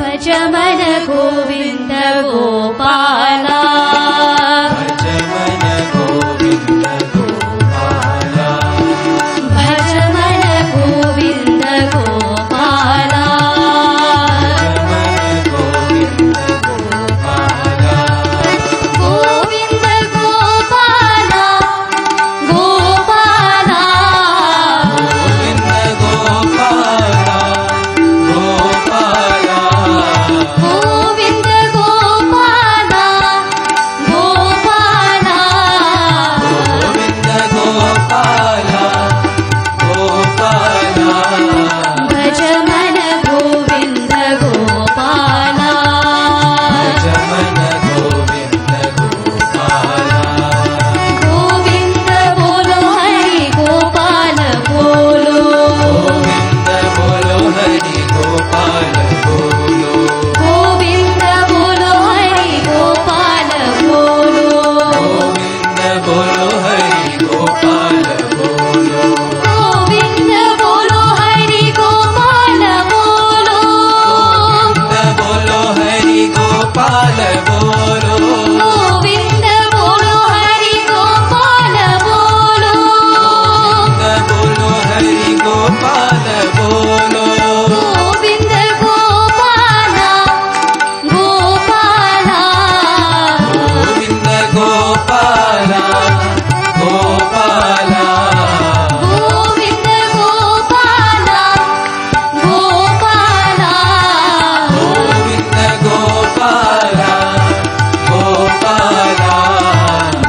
भज मन गोविंद गोपाला भज मन गोविंद गोपाला भज मन गोविंद गोपाला गोविंद गोपाला गोविंद गोपाला गोपाला गोविंद गोपाला गोपाला गोविंद गोपाला गोपाला गोविंद गोपाला गोपाला भज मन गोविंद गोपाला भज मन गोविंद गोपाला गोविंद बोलो हरि गोपाल बोलो गोविंद बोलो हरि गोपाल बोलो गोविंद बोलो हरि गोपाल बोलो गोविंद बोलो हरि गोपाल बोलो गोविंद बोलो हरि गोपाल बोलो गोविंद बोलो हरि गोपाल बोलो गोविंद बोलो हरि गोपाल बोलो गोविंद बोलो हरि गोपाल बोलो गोविंद गोपाला गोपाला गोविंद गोपाला गोपाला गोविंद गोपाला गोपाला गोविंद गोपाला गोपाला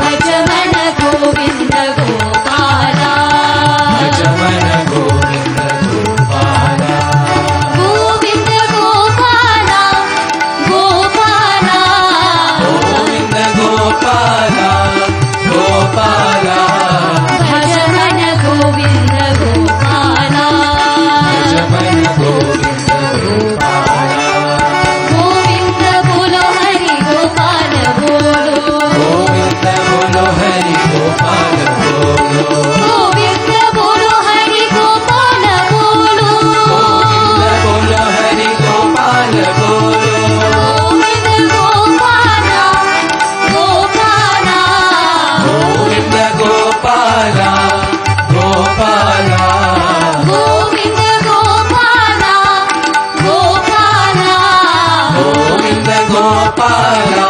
भज मन गोविंद गोपाला भज मन गोविंद गोपाला गोविंद गोपाला गोपाला गोविंद गोपाला गोपाला भज मन गोविंद गोपाला भज मन गोविंद गोपाला गोविंद बोलो हरि गोपाल बोलो गोविंद बोलो हरि गोपाल बोलो गोविंद बोलो हरि गोपाल बोलो गोविंद बोलो हरि गोपाल बोलो गोविंद गोपाला गोपाला गोविंद गोपाला गोपाला गोविंद गोपाला गोपाला गोविंद गोपाला